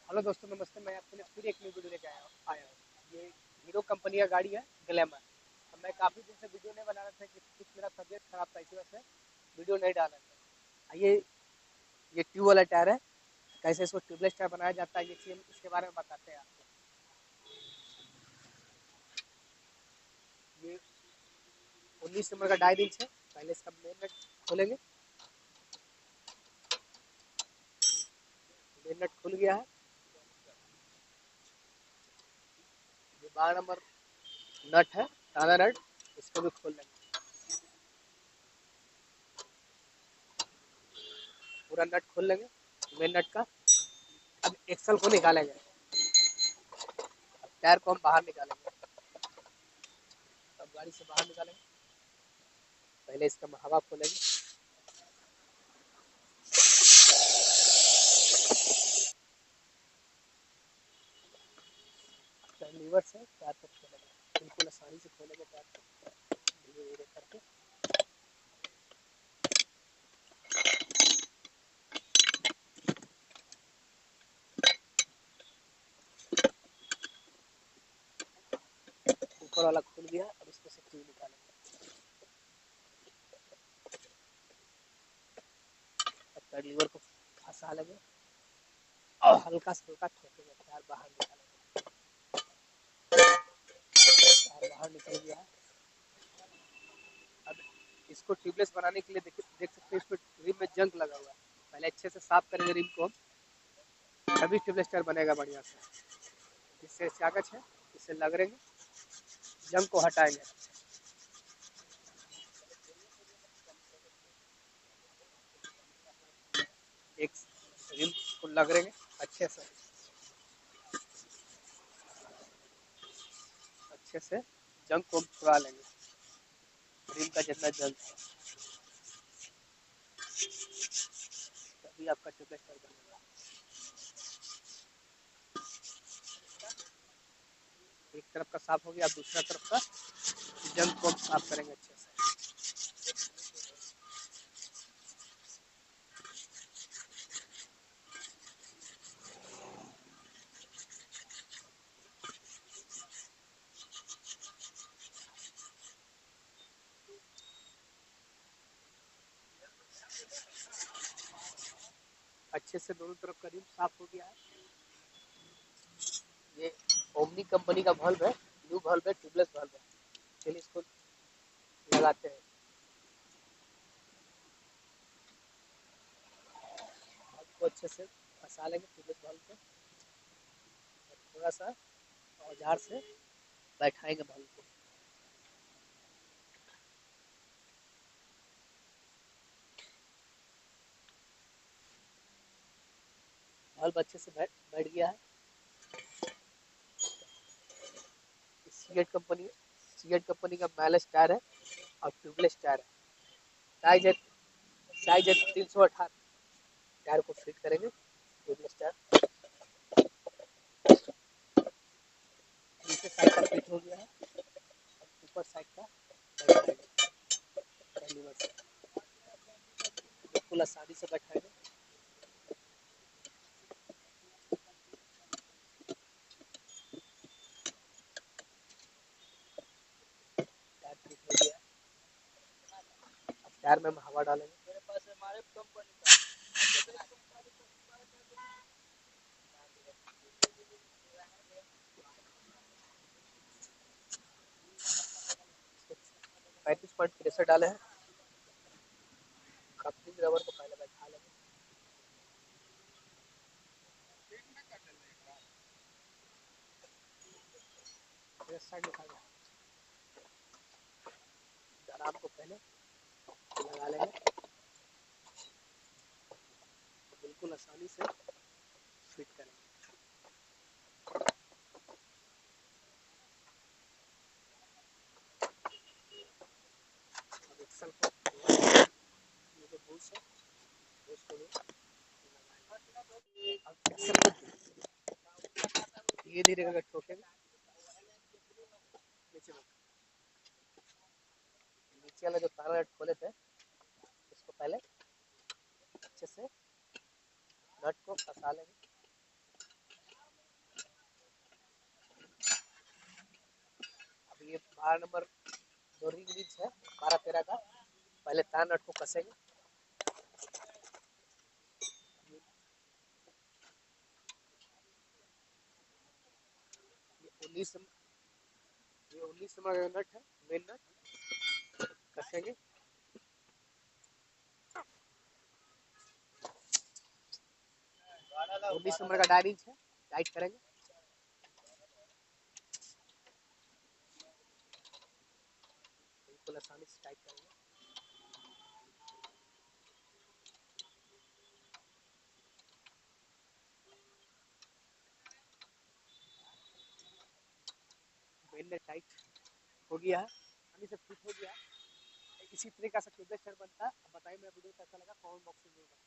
Hello दोस्तों, नमस्ते। मैं आपके लिए फिर एक न्यू वीडियो लेके आया हूँ। ये हीरो कंपनी का गाड़ी है, ग्लैमर। अब मैं काफ़ी दिन से वीडियो नहीं बना रहा था कि कुछ मेरा तबीयत खराब था, इसी वजह से वीडियो नहीं डाला था। आइए, ये ट्यूब वाला टायर है, कैसे इसको ट्यूबलेस टायर बनाया जाता है, ये चीज़ इसके बारे में बताते हैं आपको। ये 19 नंबर का डाई इंच है। पहले इसका मेन नट खोलेंगे। मेन नट खुल गया है। ये 12 नंबर नट है, दाना नट, इसको भी खोल लेंगे। पूरा नट खोल लेंगे मेन नट का। अब एक्सल को निकालेंगे। टायर को हम बाहर निकालेंगे। अब गाड़ी से बाहर निकालेंगे। पहले इसका हवा खोलेंगे। लीवर से टायर को खोलेंगे, बिल्कुल आसानी से खोलेंगे टायर को, धीरे धीरे करके। ऊपर वाला खुल गया। अब इसमें से ट्यूब निकालेंगे। अब टायर लीवर को फंसा लेंगे और हल्का से हल्का ठोकेंगे। टायर बाहर निकालेंगे। टायर बाहर निकल गया है। अब इसको ट्यूबलेस बनाने के लिए देख सकते हैं, इसमें रिम में जंग लगा हुआ है। पहले अच्छे से साफ करेंगे रिम को हम, तभी ट्यूबलेस टायर बनेगा बढ़िया से। जिससे कागज है, इससे लगेंगे, जंग को हटाएंगे। एक रिम को लगेंगे अच्छे से, अच्छे से जंग को छुड़ा लेंगे, रिम का जितना जंग है, तभी आपका ट्यूबलेस टायर बनेगा। एक तरफ का साफ हो गया, अब दूसरा तरफ का जंग को हम साफ करेंगे अच्छे से। अच्छे से दोनों तरफ का रिम साफ हो गया है। ये ओमनी कंपनी का बल्ब है, न्यू बल्ब है, ट्यूबलेस बल्ब है। चलिए इसको लगाते हैं। आपको अच्छे से फंसा लेंगे ट्यूबलेस बल्ब को। थोड़ा सा औजार से बैठाएंगे बल्ब को। बल्ब अच्छे से बैठ गया है। सीएट कंपनी का बैलेंस टायर है और ट्यूबलेस टायर है। साइज है साइज है 318। टायर को फिट करेंगे ट्यूबलेस टायर। नीचे साइड का फिट हो गया है। अब ऊपर साइड का बैठाएंगे पहली बार से, बिल्कुल आसानी से बैठाएंगे। टायर फिट हो गया। अब टायर में हम हवा डालेंगे। मेरे पास हमारे कंपनी का 35 पॉइंट प्रेशर डाले हैं। कपलिंग रबर को पहले बैठा लेंगे। साइड निकाल आराम को पहले लगा लेंगे, बिल्कुल आसानी से फिट करेंगे। अब एक्सल को ये जो बूस है, बूस को भी लगाएंगे। अब एक्सल को धीरे धीरे करके ठोकेंगे। नीचे नीचे वाला जो तारा खोले थे, इसको पहले अच्छे से नट को फंसा लेंगे। 8 नंबर जो रिंग रिंच है 12-13 का, पहले तार नट को कसेंगे। ये 19 नंबर का नट है, मेन नट कसेंगे। 19 नंबर का डायरिंच है, टाइट करेंगे। बिल्कुल आसानी से टाइट करेंगे। मेन ने टाइट हो गया है, आसानी से फिट हो गया है। इसी तरीके का ट्यूबलेस शर्ट बनता है। अब बताइए मेरा वीडियो कैसा लगा, कमेंट बॉक्स में जरूर बताइए।